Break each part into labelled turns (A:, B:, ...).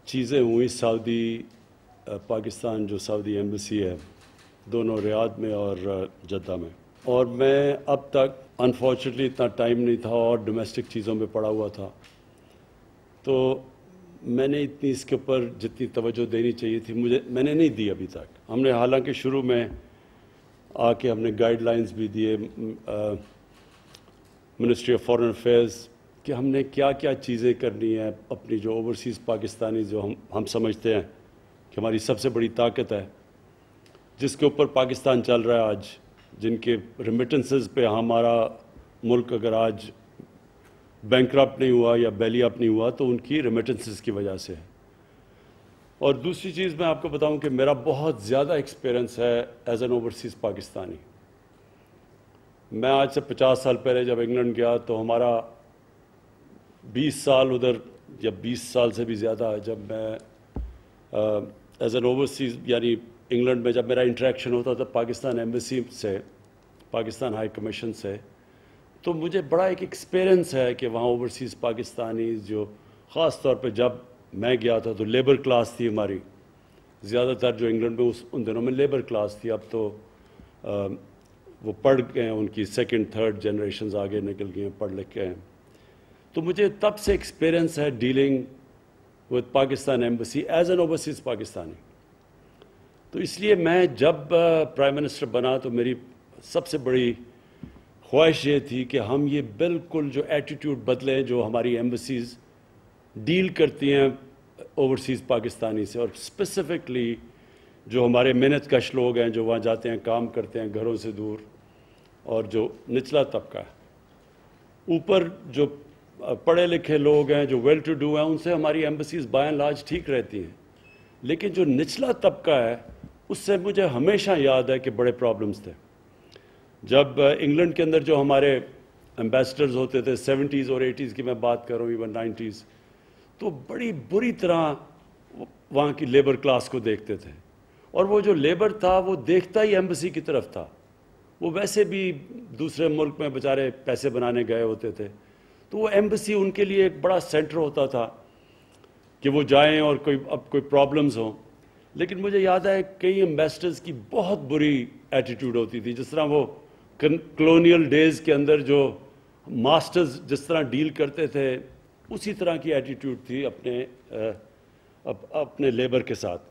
A: چیزیں ہوئی سعودی پاکستان جو سعودی ایمبیسی ہے دونوں ریاض میں اور جدہ میں، اور میں اب تک انفارچونیٹلی اتنا ٹائم نہیں تھا اور ڈومیسٹک چیزوں میں پڑا ہوا تھا، تو میں نے اتنی اس کے اوپر جتنی توجہ دینی چاہیے تھی میں نے نہیں دی ابھی تک۔ ہم نے حالانکہ شروع میں آ کے ہم نے گائیڈ لائنز بھی دیے منسٹری آف فارن افیئرز کہ ہم نے کیا کیا چیزیں کرنی ہیں اپنی جو اوورسیز پاکستانی جو ہم سمجھتے ہیں کہ ہماری سب سے بڑی طاقت ہے، جس کے اوپر پاکستان چل رہا ہے آج، جن کے ریمیٹنسز پہ ہمارا ملک اگر آج بینکرپٹ نہیں ہوا یا بیلی اپ نہیں ہوا تو ان کی ریمیٹنسز کی وجہ سے ہے۔ اور دوسری چیز میں آپ کو بتاؤں کہ میرا بہت زیادہ ایکسپیرنس ہے ایز این اوورسیز پاکستانی۔ میں آج سے 50 سال پہلے جب انگلینڈ گیا تو ہمارا 20 سال ادھر یا 20 سال سے بھی زیادہ جب میں ایز این اوورسیز یعنی انگلینڈ میں جب میرا انٹریکشن ہوتا تھا پاکستان ایمبیسی سے، پاکستان ہائی کمیشن سے، تو مجھے بڑا ایک ایکسپیرنس ہے کہ وہاں اوورسیز پاکستانی جو خاص طور پہ جب میں گیا تھا تو لیبر کلاس تھی ہماری، زیادہ تر جو انگلینڈ میں ان دنوں میں لیبر کلاس تھی، اب تو وہ پڑھ گئے ہیں، ان کی سیکنڈ تھرڈ جنریشنز آگے نکل گئی ہیں، پڑھ لکھ کے ہیں۔ تو مجھے تب سے ایکسپیرنس ہے dealing with Pakistan embassy as an overseas Pakistani. تو اس لیے میں جب پرائم منسٹر بنا تو میری سب سے بڑی خواہش یہ تھی کہ ہم یہ بالکل جو ایٹیٹیوڈ بدلیں جو ہماری ایمبیسیز ڈیل کرتی ہیں اوورسیز پاکستانی سے، اور اسپیسیفکلی جو ہمارے محنت کش لوگ ہیں جو وہاں جاتے ہیں کام کرتے ہیں گھروں سے دور، اور جو نچلا طبقہ ہے، اوپر جو پڑھے لکھے لوگ ہیں جو ویل ٹو ڈو ہیں ان سے ہماری ایمبیسیز بائی اینڈ لارج ٹھیک رہتی ہیں، لیکن جو نچلا طبقہ ہے اس سے مجھے ہمیشہ یاد ہے کہ بڑے پرابلمز تھے۔ جب انگلینڈ کے اندر جو ہمارے ایمبیسڈرز ہوتے تھے 70s اور 80s کی میں بات کر رہا ہوں، ایون 90s، تو بڑی بری طرح وہاں کی لیبر کلاس کو دیکھتے تھے، اور وہ جو لیبر تھا وہ دیکھتا ہی ایمبیسی کی طرف تھا، وہ ویسے بھی دوسرے ملک میں بیچارے پیسے بنانے گئے ہوتے تھے، تو وہ ایمبیسی ان کے لیے ایک بڑا سینٹر ہوتا تھا کہ وہ جائیں اور کوئی پرابلمز ہوں۔ لیکن مجھے یاد ہے کئی ایمبیسڈرز کی بہت بری ایٹیٹیوڈ ہوتی تھی، جس طرح وہ کلونیل ڈیز کے اندر جو ماسٹرز جس طرح ڈیل کرتے تھے اسی طرح کی ایٹیٹیوڈ تھی اپنے لیبر کے ساتھ۔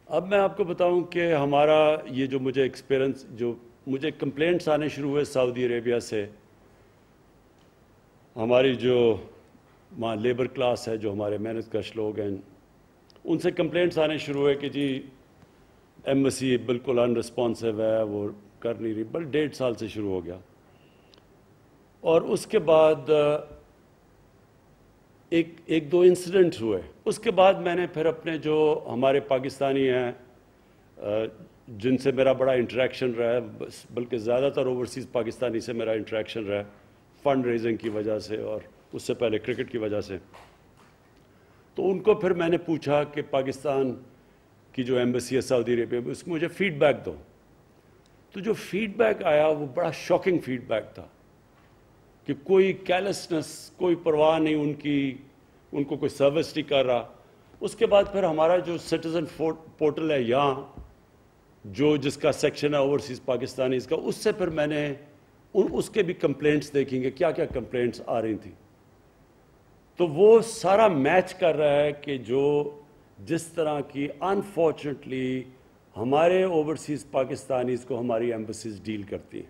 A: اب میں آپ کو بتاؤں کہ ہمارا یہ جو مجھے ایکسپیرنس، جو مجھے کمپلینٹس آنے شروع ہوئے سعودی عربیہ سے، ہماری جو وہاں لیبر کلاس ہے جو ہمارے محنت کش لوگ ہیں ان سے کمپلینٹس آنے شروع ہوئے کہ جی ایمبیسی بالکل ان رسپانسو ہے، وہ کر نہیں رہی، بل 1.5 سال سے شروع ہو گیا۔ اور اس کے بعد ایک دو انسیڈنٹ ہوئے، اس کے بعد میں نے پھر اپنے جو ہمارے پاکستانی ہیں جن سے میرا بڑا انٹریکشن رہا ہے، بلکہ زیادہ تر اوورسیز پاکستانی سے میرا انٹریکشن رہا ہے فنڈ ریزنگ کی وجہ سے اور اس سے پہلے کرکٹ کی وجہ سے، تو ان کو پھر میں نے پوچھا کہ پاکستان کی جو ایمبیسی ہے سعودی عربیہ میں اس کو مجھے فیڈ بیک دو۔ تو جو فیڈ بیک آیا وہ بڑا شاکنگ فیڈ بیک تھا کہ کوئی کیلسنس، کوئی پرواہ نہیں ان کو کوئی سروس نہیں کر رہا۔ اس کے بعد پھر ہمارا جو سٹیزن پورٹل ہے یہاں جو جس کا سیکشن ہے اوورسیز پاکستانیز کا، اس سے پھر میں نے اس کے بھی کمپلینٹس دیکھیں گے کیا کیا کمپلینٹس آ رہی تھیں، تو وہ سارا میچ کر رہا ہے کہ جس طرح کی انفارچونیٹلی ہمارے اوورسیز پاکستانیز کو ہماری ایمبیسیز ڈیل کرتی ہیں،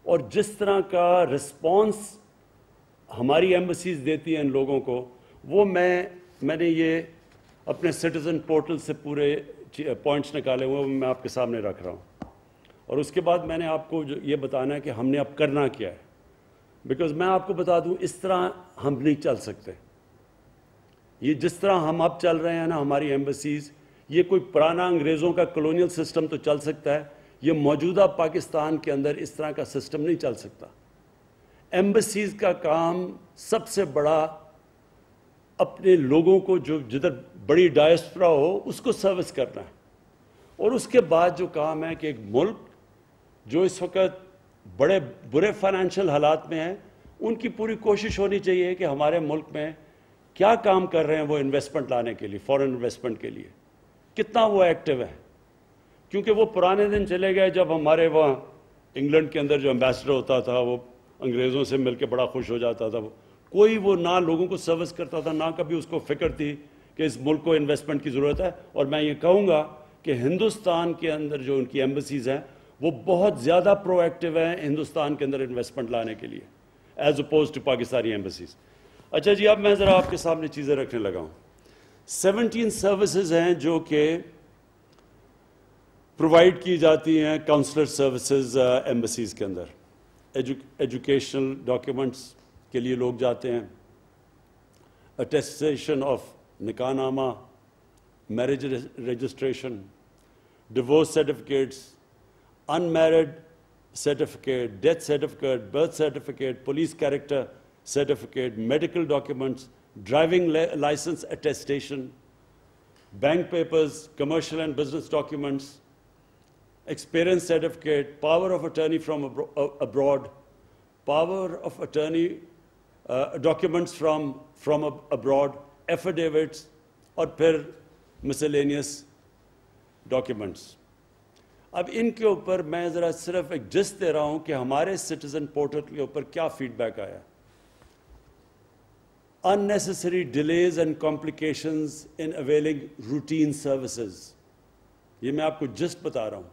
A: اور جس طرح کا رسپانس ہماری ایمبیسیز دیتی ہیں ان لوگوں کو، وہ میں نے یہ اپنے سٹیزن پورٹل سے پورے پوائنٹس نکالے ہوئے میں آپ کے سامنے رکھ رہا ہوں، اور اس کے بعد میں نے آپ کو یہ بتانا ہے کہ ہم نے اب کرنا کیا ہے، بیکاز میں آپ کو بتا دوں اس طرح ہم نہیں چل سکتے۔ یہ جس طرح ہم اب چل رہے ہیں نا ہماری ایمبیسیز، یہ کوئی پرانا انگریزوں کا کلونیل سسٹم تو چل سکتا ہے، یہ موجودہ پاکستان کے اندر اس طرح کا سسٹم نہیں چل سکتا۔ ایمبیسیز کا کام سب سے بڑا اپنے لوگوں کو جو جدھر بڑی ڈائسپورا ہو اس کو سروس کرنا ہے، اور اس کے بعد جو کام ہے کہ ایک ملک جو اس وقت بڑے برے فائنینشیل حالات میں ہیں ان کی پوری کوشش ہونی چاہیے کہ ہمارے ملک میں کیا کام کر رہے ہیں وہ انویسٹمنٹ لانے کے لیے, فورن انویسٹمنٹ کے لیے, کتنا وہ ایکٹیو ہے. کیونکہ وہ پرانے دن چلے گئے جب ہمارے وہاں انگلینڈ کے اندر جو ایمبیسڈر ہوتا تھا وہ انگریزوں سے مل کے بڑا خوش ہو جاتا تھا. کوئی وہ نہ لوگوں کو سروس کرتا تھا, نہ کبھی اس کو فکر تھی کہ اس ملک کو انویسٹمنٹ کی ضرورت ہے. اور میں یہ کہوں گا کہ ہندوستان کے اندر جو ان کی ایمبیسیز ہیں وہ بہت زیادہ پرو ایکٹیو ہیں ہندوستان کے اندر انویسٹمنٹ لانے کے لیے as opposed to Pakistani embassies. اچھا جی, اب میں ذرا آپ کے سامنے چیزیں رکھنے لگا ہوں. 17 سروسز ہیں جو کہ پرووائڈ کی جاتی ہیں, کاؤنسلر سروسز ایمبیسیز کے اندر. ایجوکیشنل ڈاکیومنٹس کے لیے لوگ جاتے ہیں, اٹیسٹیشن آف نکاح نامہ, marriage registration, divorce certificates, unmarried certificate, death certificate, birth certificate, police character certificate, medical documents, driving licence attestation, bank papers, commercial and business documents, experience certificate, power of attorney from abroad, power of attorney documents from abroad, affidavits, اور پھر miscellaneous documents. اب ان کے اوپر میں ذرا صرف ایک جس دے رہا ہوں کہ ہمارے سٹیزن پورٹل کے اوپر کیا فیڈ بیک آیا. unnecessary delays and complications in availing routine services. یہ میں آپ کو جسٹ بتا رہا ہوں.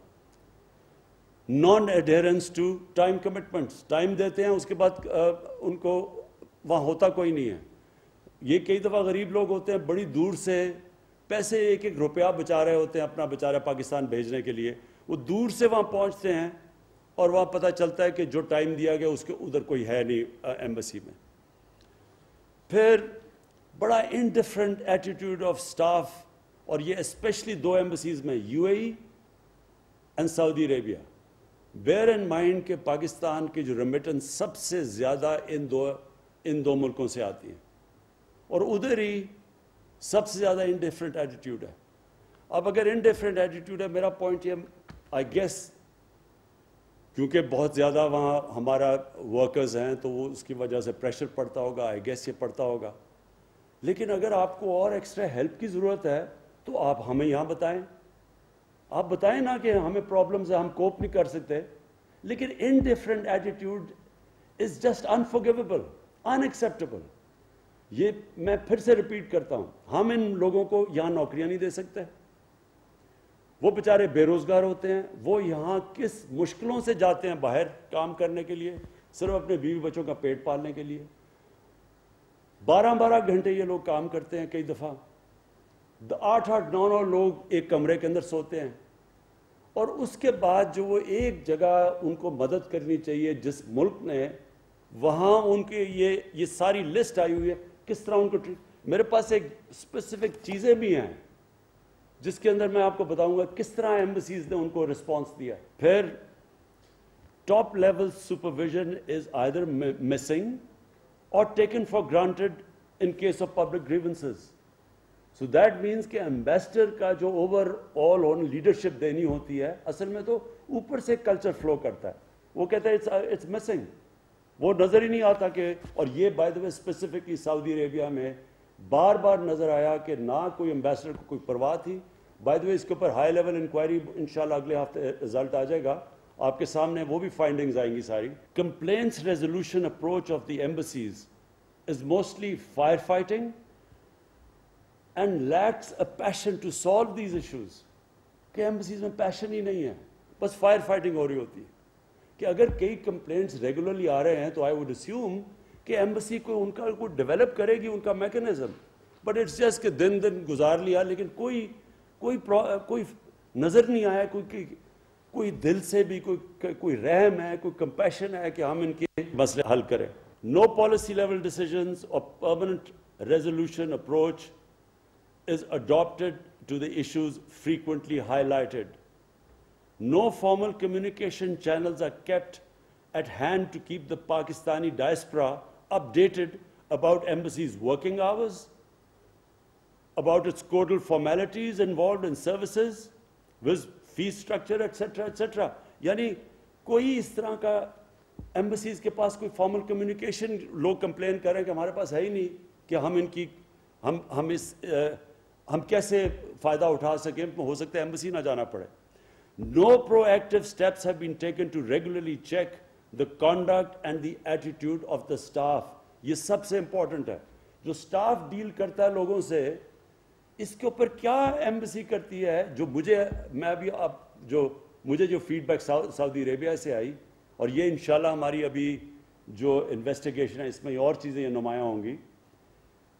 A: Non adherence to time commitments, time دیتے ہیں اس کے بعد ان کو وہاں ہوتا کوئی نہیں ہے. یہ کئی دفعہ غریب لوگ ہوتے ہیں بڑی دور سے پیسے ایک ایک روپیہ بچا رہے ہوتے ہیں اپنا بیچارہ پاکستان بھیجنے کے لیے, وہ دور سے وہاں پہنچتے ہیں اور وہاں پتہ چلتا ہے کہ جو ٹائم دیا گیا اس کے ادھر کوئی ہے نہیں ایمبیسی میں. پھر بڑا انڈیفرنٹ ایٹیٹیوڈ آف سٹاف, اور یہ اسپیشلی 2 ایمبیسیز میں, U A E and Saudi Arabia. Bear in mind کہ پاکستان کی جو ریمیٹنس سب سے زیادہ ان دو ملکوں سے آتی ہے, اور ادھر ہی سب سے زیادہ انڈیفرنٹ ایٹیٹیوڈ ہے. اب اگر انڈیفرنٹ ایٹیٹیوڈ ہے, میرا پوائنٹ یہ آئی گیس کیونکہ بہت زیادہ وہاں ہمارا ورکرز ہیں تو وہ اس کی وجہ سے پریشر پڑتا ہوگا, آئی گیس یہ پڑتا ہوگا. لیکن اگر آپ کو اور ایکسٹرا ہیلپ کی ضرورت ہے تو آپ ہمیں یہاں بتائیں. آپ بتائیں نا کہ ہمیں پرابلمز ہیں, ہم کوپ نہیں کر سکتے. لیکن انڈیفرنٹ ایٹیٹیوڈ از جسٹ انفارگیویبل, انایکسیپٹیبل. یہ میں پھر سے ریپیٹ کرتا ہوں, ہم ان لوگوں کو یہاں نوکریاں نہیں دے سکتے. وہ بیچارے بے روزگار ہوتے ہیں, وہ یہاں کس مشکلوں سے جاتے ہیں باہر کام کرنے کے لیے, صرف اپنے بیوی بچوں کا پیٹ پالنے کے لیے. 12 گھنٹے یہ لوگ کام کرتے ہیں, کئی دفعہ 8 9 لوگ ایک کمرے کے اندر سوتے ہیں. اور اس کے بعد جو وہ ایک جگہ ان کو مدد کرنی چاہیے جس ملک نے, وہاں ان کے یہ ساری لسٹ آئی ہوئی ہے کس طرح ان کو میرے پاس ایک اسپیسیفک چیزیں بھی ہیں جس کے اندر میں آپ کو بتاؤں گا کس طرح ایمبیسیز نے ان کو رسپانس دیا. پھر top level supervision is either missing اور taken for granted in case of public grievances. So that means کہ ایمبیسڈر کا جو اوور آل آن لیڈرشپ دینی ہوتی ہے, اصل میں تو اوپر سے کلچر فلو کرتا ہے. وہ کہتا ہے اٹس مسنگ, وہ نظر ہی نہیں آتا کہ. اور یہ بائی دا وے اسپیسیفکلی سعودی عربیہ میں بار بار نظر آیا کہ نہ کوئی ایمبیسڈر کو کوئی پرواہ تھی. بائی دا وے اس کے اوپر ہائی لیول انکوائری انشاءاللہ اگلے ہفتے رزلٹ آ جائے گا آپ کے سامنے, وہ بھی فائنڈنگز آئیں گی ساری. Complaints resolution approach of the embassies is mostly fire fighting and lacks a passion to solve these issues. کہ ایمبیسیز میں پیشن ہی نہیں ہے, بس فائر فائٹنگ ہو رہی ہوتی ہے. کہ اگر کئی کمپلینٹس ریگولرلی آ رہے ہیں تو آئی ووڈ اسیوم کہ ایمبیسی کو ان کا کوئی ڈیولپ کرے گی ان کا میکنزم. بٹ اٹس جسٹ کہ دن گزار لیا, لیکن کوئی نظر نہیں آیا, کوئی دل سے بھی کوئی رحم ہے, کوئی کمپیشن ہے کہ ہم ان کے مسئلے حل کریں. نو پالیسی لیول ڈیسیژنز اور permanent resolution approach is adopted to the issues frequently highlighted. No formal communication channels are kept at hand to keep the Pakistani diaspora updated about embassy's working hours, about its codal formalities involved in services, with fee structure, etc., etc. یعنی کوئی اس طرح کا embassies کے پاس کوئی formal communication, لوگ complain کریں کہ ہمارے پاس ہے ہی نہیں کہ ہم ان کی ہم کیسے فائدہ اٹھا سکیں. ہو سکتا ہے ایمبسی نہ جانا پڑے. No proactive steps have been taken to regularly check the conduct and the attitude of the staff. یہ سب سے امپورٹنٹ ہے. جو سٹاف ڈیل کرتا ہے لوگوں سے, اس کے اوپر کیا ایمبسی کرتی ہے. مجھے جو فیڈ بیک سعودی عربیہ سے آئی, اور یہ انشاءاللہ ہماری ابھی جو انویسٹیگیشن ہے اس میں اور چیزیں یہ نمایاں ہوں گی,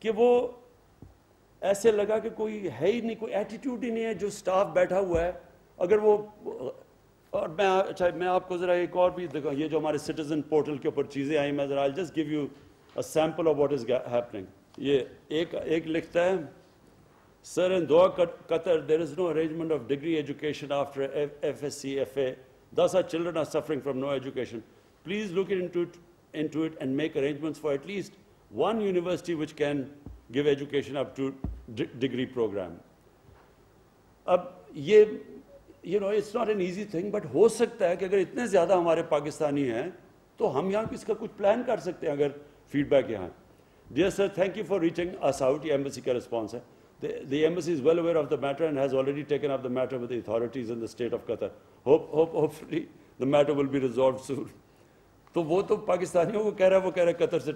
A: کہ وہ ایسے لگا کہ کوئی ہے ہی نہیں, کوئی ایٹیٹیوڈ ہی نہیں ہے. جو سٹاف بیٹھا ہوا ہے, اگر وہ, اور میں آپ کو ذرا ایک اور بھی دکھاؤں, یہ جو ہمارے سٹیزن پورٹل کے اوپر چیزیں آئیں, میں ذرا I'll just give you a sample of what is happening. یہ ایک لکھتا ہے, Sir, in Doha, Qatar, there is no arrangement of degree education after FSc, FA. Thus our children are suffering from no education. Please look into it and make arrangements for at least one university which can give education up to degree program. اب یہ it's not an easy thing, but ہو سکتا ہے کہ اگر اتنے زیادہ ہمارے پاکستانی ہیں تو ہم یہاں اس کا کچھ پلان کر سکتے ہیں اگر فیڈ بیک یہاں. Dear sir, thank you for reaching us out. یہ embassy کا response ہے. The embassy is well aware of the matter and has already taken up the matter with the authorities in the state of Qatar. Hopefully the matter will be resolved soon. تو وہ تو پاکستانیوں کو کہہ رہا ہے, وہ کہہ رہا ہے قطر سے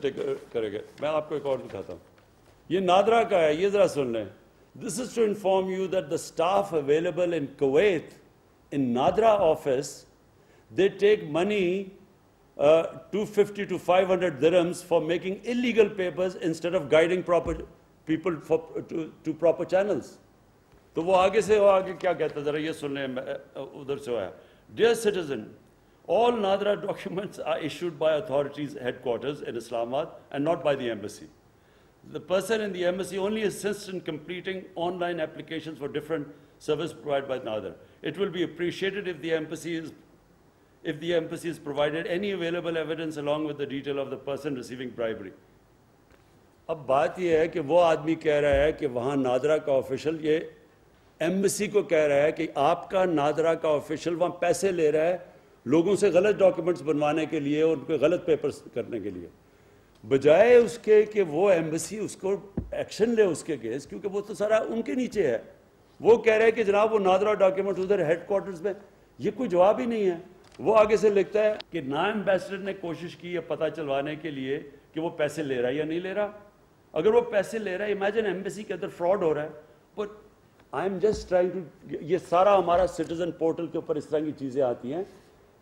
A: کرے گا. میں آپ کو ایک اور دکھاتا ہوں, یہ نادرا کا ہے, یہ ذرا سن لیں. This is to inform you that the staff available in Kuwait, in Nadra office, they take money 250 to 500 dirhams for making illegal papers instead of guiding people to proper channels. تو وہ آگے کیا کہتا ہے, ذرا یہ سن لیں, ادھر سے آیا. Dear citizen, all Nadra documents are issued by authorities headquarters in Islamabad and not by the embassy. The person in the embassy only assists in completing online applications for different services provided by Nadra. It will be appreciated if the embassy is provided any available evidence along with the detail of the person receiving bribery. اب بات یہ ہے کہ وہ آدمی کہہ رہا ہے کہ وہاں نادرا کا آفیشل یہ ایمبسی کو کہہ رہا ہے کہ آپ کا نادرا کا آفیشل وہاں پیسے لے رہا ہے لوگوں سے غلط ڈاکیومنٹس بنوانے کے لیے اور ان کے غلط پیپرز کرنے کے لیے, بجائے اس کے کہ وہ ایمبسی اس کو ایکشن لے اس کے کیس, کیونکہ وہ تو سارا ان کے نیچے ہے. وہ کہہ رہے ہیں کہ جناب وہ نادرا ڈاکیومنٹ ادھر ہیڈ کوارٹرز میں, یہ کوئی جواب ہی نہیں ہے. وہ آگے سے لکھتا ہے کہ نا ایمبیسڈر نے کوشش کی یہ پتہ چلوانے کے لیے کہ وہ پیسے لے رہا ہے یا نہیں لے رہا. اگر وہ پیسے لے رہا ہے, امیجن ایمبیسی کے اندر فراڈ ہو رہا ہے. But I'm just trying to, یہ سارا ہمارا سٹیزن پورٹل کے اوپر اس طرح کی چیزیں آتی ہیں.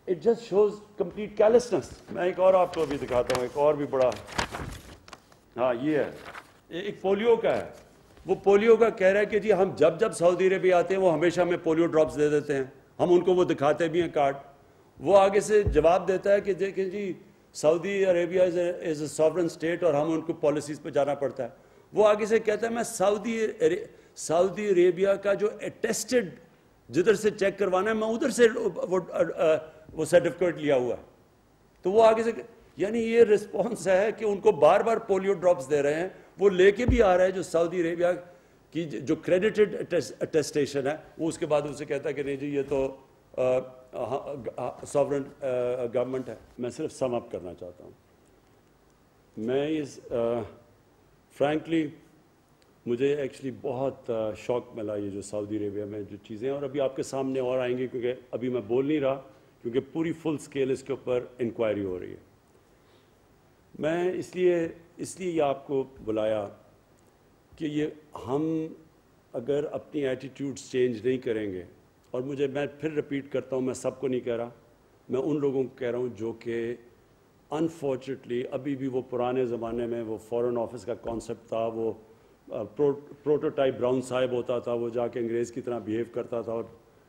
A: It just shows complete carelessness. میں ایک اور آپ کو ابھی دکھاتا ہوں, ایک اور بھی بڑا, ہاں یہ ہے, ایک پولیو کا ہے. وہ پولیو کا کہہ رہا ہے کہ جی ہم جب سعودی عربیہ آتے ہیں وہ ہمیشہ ہمیں پولیو ڈراپس دے دیتے ہیں, ہم ان کو وہ دکھاتے بھی ہیں کارڈ. وہ آگے سے جواب دیتا ہے کہ دیکھیں جی سعودی عربیہ از اے ساورن اسٹیٹ اور ہم ان کو پالیسیز پہ جانا پڑتا ہے. وہ آگے سے کہتا ہے میں سعودی عربیہ کا جو اٹیسٹڈ جدھر سے چیک کروانا ہے میں ادھر سے وہ سرٹیفکیٹ لیا ہوا ہے. تو وہ آگے سے, یعنی یہ رسپانس ہے کہ ان کو بار بار پولیو ڈراپس دے رہے ہیں, وہ لے کے بھی آ رہا ہے جو سعودی عربیہ کی جو کریڈیٹڈ اٹیسٹیشن ہے, وہ اس کے بعد اسے کہتا ہے کہ نہیں جی یہ تو ساورن گورنمنٹ ہے. میں صرف سم اپ کرنا چاہتا ہوں. میں فرینکلی مجھے ایکچولی بہت شوق ملا یہ جو سعودی عربیہ میں جو چیزیں ہیں, اور ابھی آپ کے سامنے اور آئیں گی کیونکہ ابھی میں بول نہیں رہا کیونکہ پوری فل سکیل اس کے اوپر انکوائری ہو رہی ہے. میں اس لیے یہ آپ کو بلایا کہ یہ ہم اگر اپنی ایٹیٹیوڈز چینج نہیں کریں گے, اور میں پھر رپیٹ کرتا ہوں, میں سب کو نہیں کہہ رہا, میں ان لوگوں کو کہہ رہا ہوں جو کہ انفارچونیٹلی ابھی بھی وہ پرانے زمانے میں وہ فورن آفس کا کانسیپٹ تھا, وہ پروٹوٹائپ براؤن صاحب ہوتا تھا, وہ جا کے انگریز کی طرح بیہیو کرتا تھا اور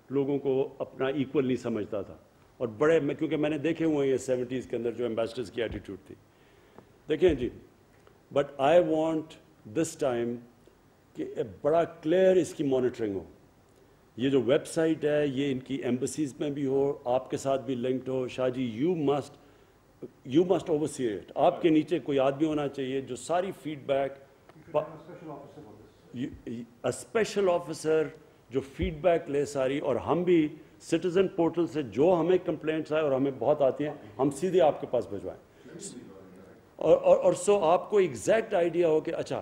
A: لوگوں کو اپنا ایکول نہیں سمجھتا تھا. اور بڑے کیونکہ میں نے دیکھے ہوئے ہیں یہ 70s کے اندر جو ایمبیسڈرز کی ایٹیٹیوڈ تھی. دیکھیں جی, but I want this time کہ بڑا کلیئر اس کی مانیٹرنگ ہو. یہ جو ویب سائٹ ہے یہ ان کی ایمبسیز میں بھی ہو, آپ کے ساتھ بھی لنکڈ ہو. Shah ji you must oversee it. آپ کے نیچے کوئی آدمی ہونا چاہیے جو ساری فیڈ بیک, اسپیشل آفیسر جو فیڈ بیک لے ساری, اور ہم بھی سٹیزن پورٹل سے جو ہمیں کمپلینٹس آئے اور ہمیں بہت آتی ہیں ہم سیدھے آپ کے پاس بھجوائیں. اور سو آپ کو ایگزیکٹ آئیڈیا ہو کہ اچھا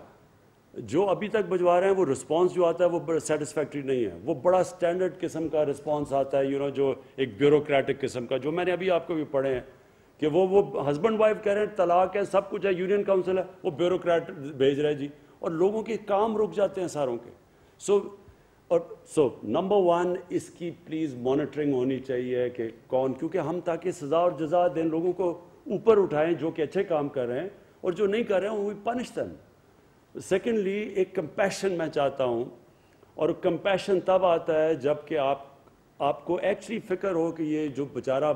A: جو ابھی تک بھجوا رہے ہیں وہ رسپانس جو آتا ہے وہ بڑا سیٹسفیکٹری نہیں ہے، وہ بڑا سٹینڈرڈ قسم کا رسپانس آتا ہے جو ایک بیوروکریٹک قسم کا، جو میں نے ابھی آپ کو بھی پڑھے ہیں کہ وہ ہسبینڈ وائف کہہ رہے ہیں طلاق ہے، سب کچھ ہے، یونین کاؤنسل ہے، وہ بیوروکریٹ بھیج رہے جی، اور لوگوں کے کام رک جاتے ہیں ساروں کے. سو نمبر 1 اس کی پلیز مانیٹرنگ ہونی چاہیے کہ کون، کیونکہ ہم تاکہ سزا اور جزا دیں، لوگوں کو اوپر اٹھائیں جو کہ اچھے کام کر رہے ہیں، اور جو نہیں کر رہے ہیں وہ پنش دیں. سیکنڈلی ایک کمپیشن میں چاہتا ہوں، اور کمپیشن تب آتا ہے جب کہ آپ کو ایکچولی فکر ہو کہ یہ جو بیچارہ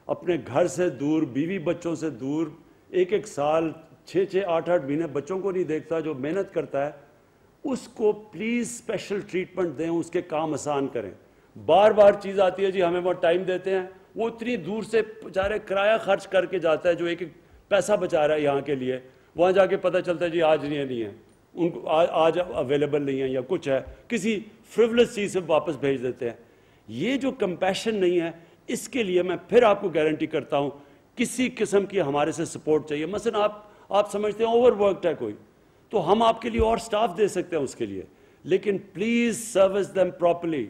A: اپنے گھر سے دور، بیوی بچوں سے دور، ایک سال 6-8 مہینے بچوں کو نہیں دیکھتا، جو محنت کرتا ہے، اس کو پلیز اسپیشل ٹریٹمنٹ دیں، اس کے کام آسان کریں. بار بار چیز آتی ہے جی ہمیں وہ ٹائم دیتے ہیں، وہ اتنی دور سے بیچارے کرایہ خرچ کر کے جاتا ہے، جو ایک پیسہ بچا رہا ہے یہاں کے لیے، وہاں جا کے پتہ چلتا ہے جی آج نہیں ہے، ان کو آج اویلیبل نہیں ہے یا کچھ ہے، کسی فریولس چیز سے واپس بھیج دیتے ہیں. یہ جو کمپیشن نہیں ہے، اس کے لیے میں پھر آپ کو گارنٹی کرتا ہوں کسی قسم کی ہمارے سے سپورٹ چاہیے. مثلا آپ سمجھتے ہیں اوور ورکڈ ہے کوئی، تو ہم آپ کے لیے اور سٹاف دے سکتے ہیں اس کے لیے، لیکن پلیز سروس دیم پراپرلی.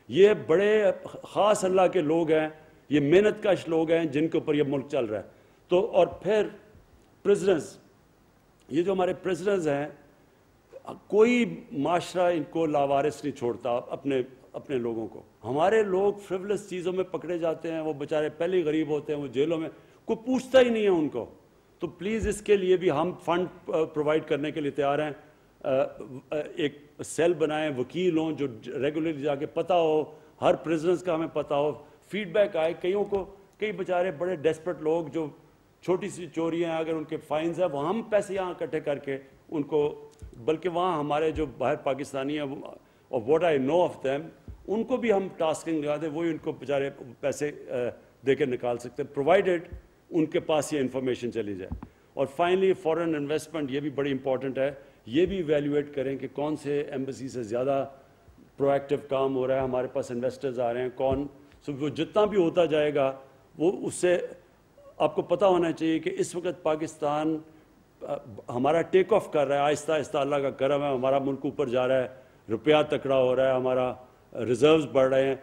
A: یہ بڑے خاص اللہ کے لوگ ہیں، یہ محنت کش لوگ ہیں جن کے اوپر یہ ملک چل رہا ہے. تو اور پھر پرزنرز، یہ جو ہمارے پرزنرز ہیں، کوئی معاشرہ ان کو لاوارث نہیں چھوڑتا اپنے لوگوں کو. ہمارے لوگ فریولس چیزوں میں پکڑے جاتے ہیں، وہ بیچارے پہلے ہی غریب ہوتے ہیں، وہ جیلوں میں، کوئی پوچھتا ہی نہیں ہے ان کو. تو پلیز اس کے لیے بھی ہم فنڈ پرووائڈ کرنے کے لیے تیار ہیں. ایک سیل بنائیں، وکیل ہوں جو ریگولرلی جا کے پتہ ہو، ہر پرزنرز کا ہمیں پتہ ہو، فیڈ بیک آئے. کئی بیچارے بڑے ڈیسپریٹ لوگ جو چھوٹی سی چوریاں اگر ان کے فائنز ہیں، وہ ہم پیسے یہاں اکٹھے کر کے ان کو، بلکہ وہاں ہمارے جو باہر پاکستانی ہیں، اور what I know of them, ان کو بھی ہم ٹاسکنگ لگا دیں، وہی ان کو بیچارے پیسے دے کے نکال سکتے ہیں، پرووائڈیڈ ان کے پاس یہ انفارمیشن چلی جائے. اور فائنلی فورن انویسٹمنٹ، یہ بھی بڑی امپورٹنٹ ہے. یہ بھی ایویلیویٹ کریں کہ کون سے ایمبیسی سے زیادہ پرو ایکٹیو کام ہو رہا ہے، ہمارے پاس انویسٹرز آ رہے ہیں وہ جتنا بھی ہوتا جائے گا، وہ اس سے آپ کو پتہ ہونا چاہیے کہ اس وقت پاکستان ہمارا ٹیک آف کر رہا ہے آہستہ آہستہ. اللہ کا کرم ہے، ہمارا ملک اوپر جا رہا ہے، روپیہ تکڑا ہو رہا ہے، ہمارا ریزروز بڑھ رہے ہیں.